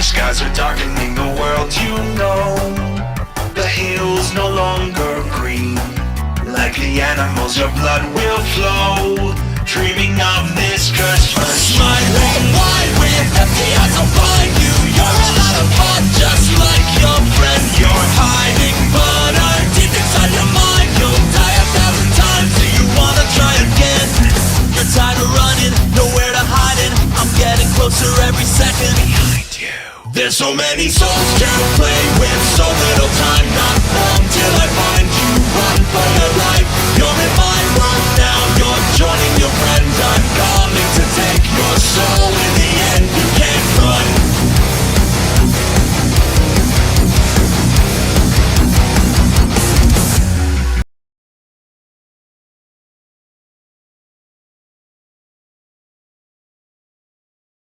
skies are darkening the world, you know. The hills no longer green. Like the animals, your blood will flow. Dreaming of this Christmas. Smiling wide with empty eyes, I'll find you. You're a lot of fun, just like your friend. You're hiding, but I'm deep inside your mind. You'll die 1,000 times, do you wanna try again? You're tired of running, nowhere to hide it. I'm getting closer every second. Behind you. There's so many songs to play with, so little time. Not long till I find you. Run for your life. You're in my world now. You're joining your friends. I'm coming to take your soul. In the end, you can't run.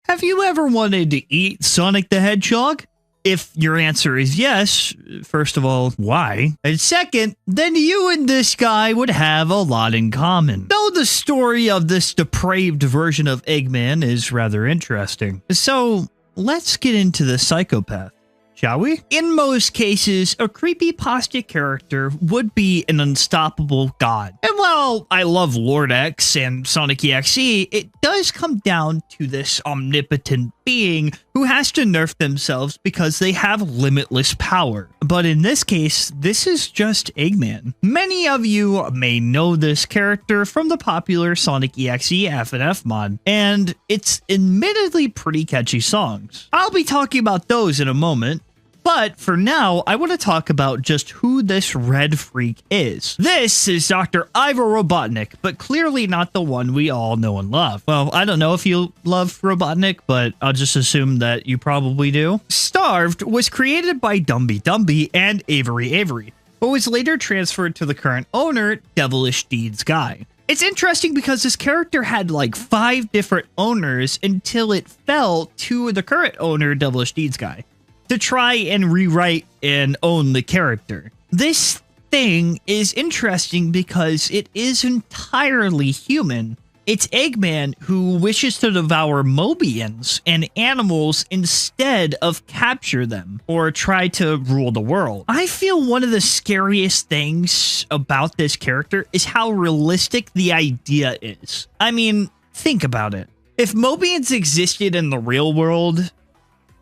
Have you ever wanted to eat Sonic the Hedgehog? If your answer is yes, first of all, why? And second, then you and this guy would have a lot in common. Though the story of this depraved version of Eggman is rather interesting. So let's get into the psychopath, shall we? In most cases, a creepypasta character would be an unstoppable god. And while I love Lord X and Sonic EXE, it does come down to this omnipotent being who has to nerf themselves because they have limitless power. But in this case, this is just Eggman. Many of you may know this character from the popular Sonic EXE FNF mod, and it's admittedly pretty catchy songs. I'll be talking about those in a moment. But for now, I want to talk about just who this red freak is. This is Dr. Ivor Robotnik, but clearly not the one we all know and love. Well, I don't know if you love Robotnik, but I'll just assume that you probably do. Starved was created by Dumby and Avery, but was later transferred to the current owner, Devilish Deeds Guy. It's interesting because this character had like 5 different owners until it fell to the current owner, Devilish Deeds Guy, to try and rewrite and own the character. This thing is interesting because it is entirely human. It's Eggman who wishes to devour Mobians and animals instead of capture them or try to rule the world. I feel one of the scariest things about this character is how realistic the idea is. I mean, think about it. If Mobians existed in the real world,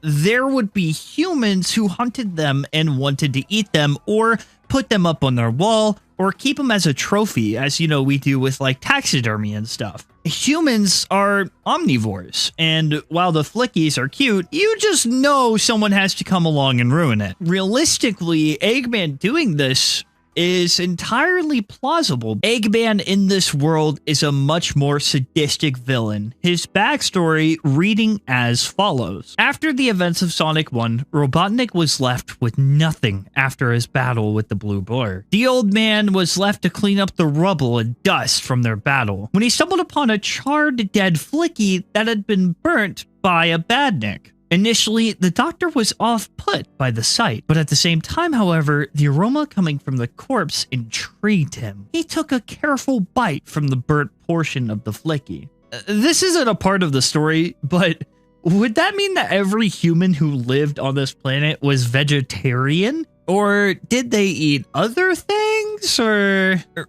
there would be humans who hunted them and wanted to eat them or put them up on their wall or keep them as a trophy, as you know we do with like taxidermy and stuff. Humans are omnivores, and while the flickies are cute, you just know someone has to come along and ruin it. Realistically, Eggman doing this is entirely plausible. Eggman in this world is a much more sadistic villain. His backstory reading as follows. After the events of Sonic 1, Robotnik was left with nothing after his battle with the Blue Boar. The old man was left to clean up the rubble and dust from their battle when he stumbled upon a charred dead Flicky that had been burnt by a badnik. Initially, the doctor was off-put by the sight, but at the same time, however, the aroma coming from the corpse intrigued him. He took a careful bite from the burnt portion of the Flicky. This isn't a part of the story, but would that mean that every human who lived on this planet was vegetarian? Or did they eat other things?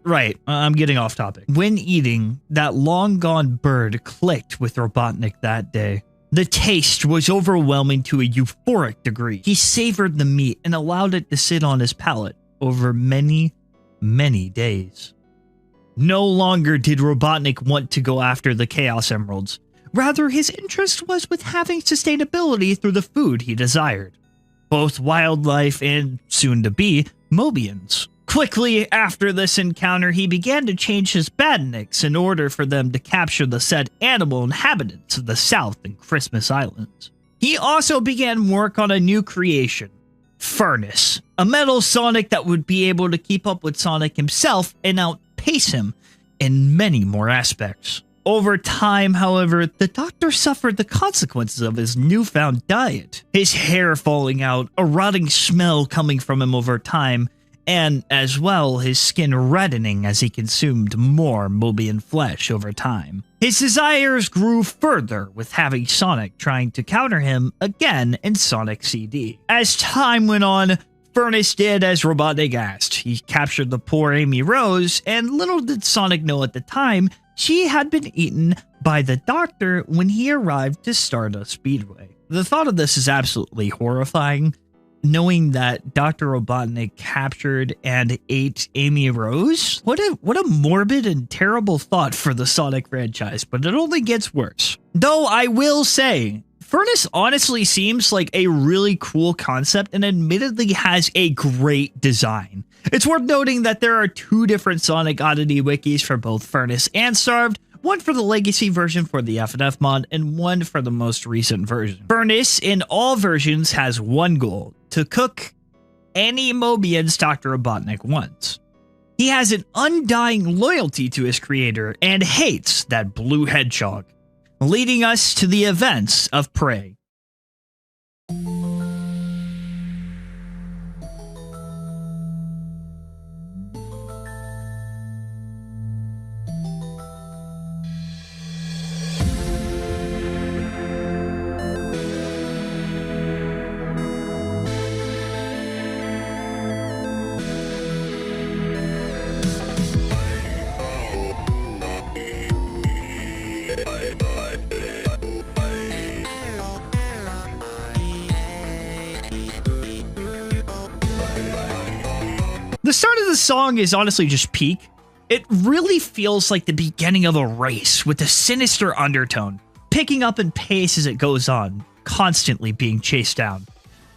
Right, I'm getting off topic. When eating, that long-gone bird clicked with Robotnik that day. The taste was overwhelming to a euphoric degree. He savored the meat and allowed it to sit on his palate over many, many days. No longer did Robotnik want to go after the Chaos Emeralds. Rather, his interest was with having sustainability through the food he desired. Both wildlife and, soon-to-be, Mobians. Quickly after this encounter, he began to change his badniks in order for them to capture the said animal inhabitants of the South and Christmas Islands. He also began work on a new creation, Furnace, a metal Sonic that would be able to keep up with Sonic himself and outpace him in many more aspects. Over time, however, the doctor suffered the consequences of his newfound diet. His hair falling out, a rotting smell coming from him over time, and as well his skin reddening as he consumed more Mobian flesh over time. His desires grew further with having Sonic trying to counter him again in Sonic CD. As time went on, Furnace did as Robotnik asked. He captured the poor Amy Rose, and little did Sonic know at the time, she had been eaten by the Doctor when he arrived to Stardust Speedway. The thought of this is absolutely horrifying, knowing that Dr. Robotnik captured and ate Amy Rose. What a morbid and terrible thought for the Sonic franchise, but it only gets worse. Though I will say, Furnace honestly seems like a really cool concept and admittedly has a great design. It's worth noting that there are 2 different Sonic Oddity wikis for both Furnace and Starved, one for the Legacy version for the FNF mod, and one for the most recent version. Furnace, in all versions, has one goal: to cook any Mobians Dr. Robotnik wants. He has an undying loyalty to his creator and hates that blue hedgehog, leading us to the events of Prey. The start of the song is honestly just peak. It really feels like the beginning of a race with a sinister undertone, picking up in pace as it goes on, constantly being chased down.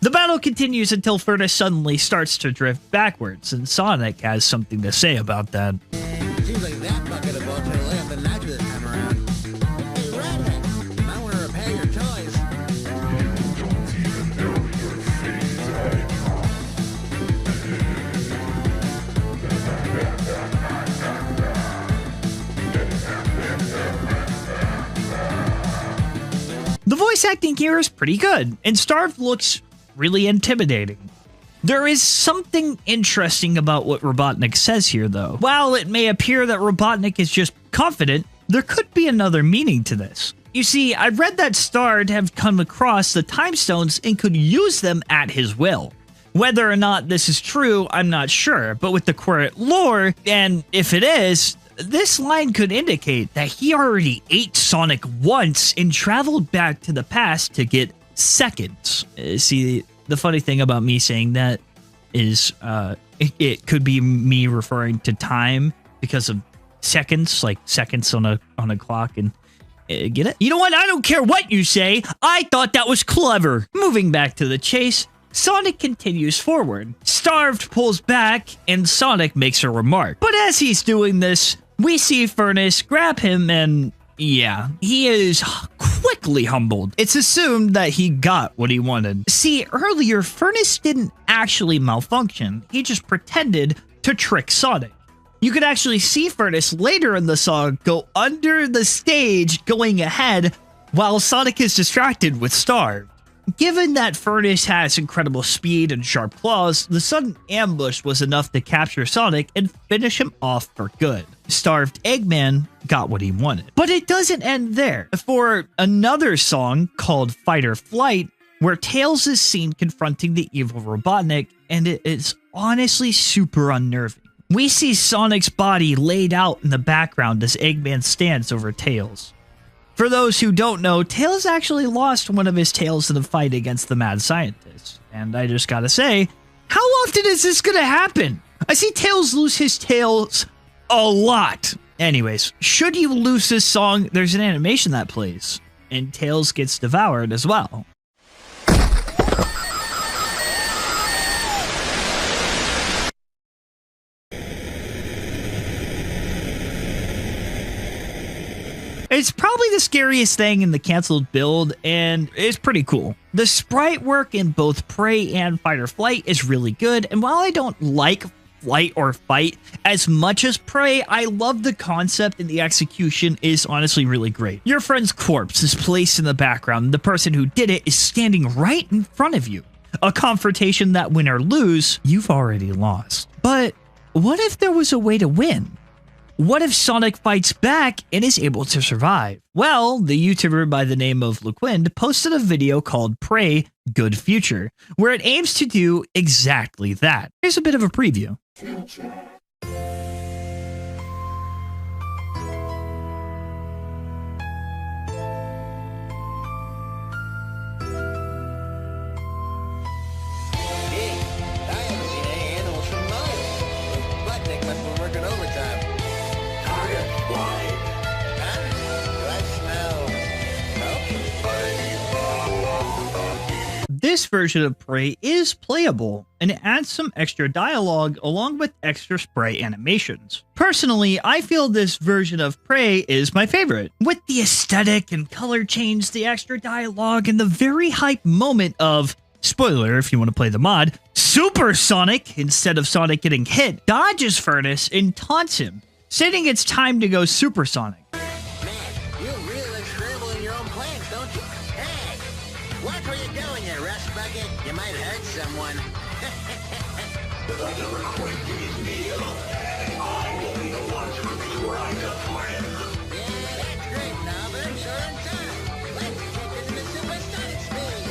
The battle continues until Furnace suddenly starts to drift backwards, and Sonic has something to say about that. Seems like that bucket of bolts will lay up the knife this time around. Hey, Redhead, you might want to repair your toys. The voice acting here is pretty good, and Starved looks really intimidating. There is something interesting about what Robotnik says here, though. While it may appear that Robotnik is just confident, there could be another meaning to this. You see, I read that Starved have come across the Time Stones and could use them at his will. Whether or not this is true, I'm not sure, but with the current lore, and if it is, this line could indicate that he already ate Sonic once and traveled back to the past to get seconds. See, the funny thing about me saying that is it could be me referring to time because of seconds, like seconds on a clock, and get it? You know what? I don't care what you say. I thought that was clever. Moving back to the chase, Sonic continues forward. Starved pulls back, and Sonic makes a remark. But as he's doing this, we see Furnace grab him and, yeah, he is quickly humbled. It's assumed that he got what he wanted. See, earlier, Furnace didn't actually malfunction. He just pretended to trick Sonic. You could actually see Furnace later in the song go under the stage going ahead while Sonic is distracted with Starved. Given that Furnace has incredible speed and sharp claws, the sudden ambush was enough to capture Sonic and finish him off for good. Starved Eggman got what he wanted. But it doesn't end there. For another song called Fight or Flight, where Tails is seen confronting the evil Robotnik, and it is honestly super unnerving. We see Sonic's body laid out in the background as Eggman stands over Tails. For those who don't know, Tails actually lost one of his tails in the fight against the mad scientist. And I just gotta say, how often is this gonna happen? I see Tails lose his tails a lot. Anyways, should you lose this song, there's an animation that plays, and Tails gets devoured as well. It's probably the scariest thing in the canceled build, and it's pretty cool. The sprite work in both Prey and Fight or Flight is really good, and while I don't like Flight or Fight as much as Prey, I love the concept and the execution is honestly really great. Your friend's corpse is placed in the background, and the person who did it is standing right in front of you. a confrontation that win or lose, you've already lost. But what if there was a way to win? What if Sonic fights back and is able to survive? Well, the YouTuber by the name of Lequind posted a video called Prey Good Future, where it aims to do exactly that. Here's a bit of a preview. Gee, I haven't seen any animals for miles. Those Blackneck must have been working overtime. Target blind. Huh? Do I smell smoke? This version of Prey is playable, and it adds some extra dialogue along with extra spray animations. Personally, I feel this version of Prey is my favorite. With the aesthetic and color change, the extra dialogue, and the very hype moment of, spoiler if you want to play the mod, Super Sonic, instead of Sonic getting hit, dodges Furnace and taunts him, stating it's time to go Supersonic. Man, you really like scrambling your own plans, don't you? Hey, watch where you're going, you rust bucket. You might hurt someone. Yeah, that's great, Norbert. You're on time. Let's take this to supersonic speed.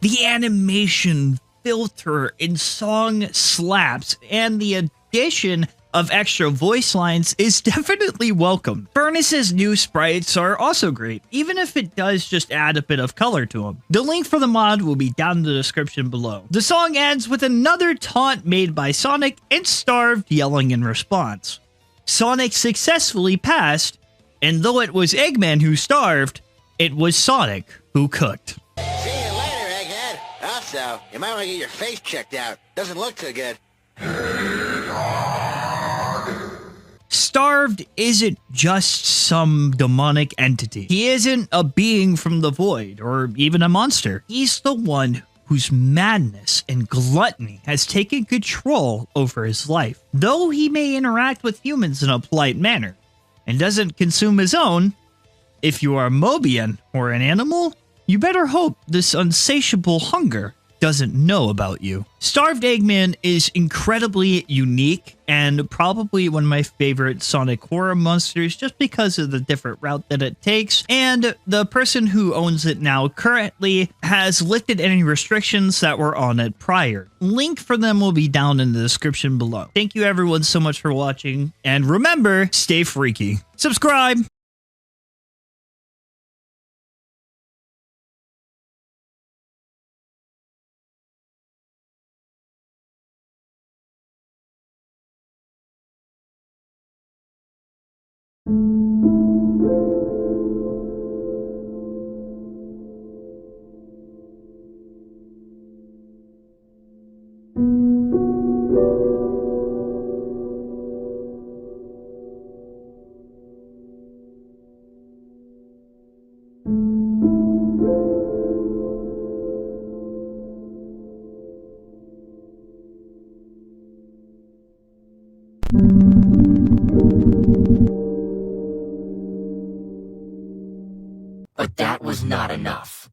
The animation, filter, and song slaps, and the addition of extra voice lines is definitely welcome. Furnace's new sprites are also great, even if it does just add a bit of color to them. The link for the mod will be down in the description below. The song ends with another taunt made by Sonic and Starved yelling in response. Sonic successfully passed, and though it was Eggman who starved, it was Sonic who cooked. See you later, Egghead. Also, you might want to get your face checked out. Doesn't look too good. Starved isn't just some demonic entity. He isn't a being from the void or even a monster. He's the one whose madness and gluttony has taken control over his life. Though he may interact with humans in a polite manner and doesn't consume his own, if you are a Mobian or an animal, you better hope this insatiable hunger doesn't know about you. Starved Eggman is incredibly unique and probably one of my favorite Sonic horror monsters just because of the different route that it takes, and the person who owns it now currently has lifted any restrictions that were on it prior. Link for them will be down in the description below. Thank you everyone so much for watching, and remember, stay freaky. Subscribe! But that was not enough.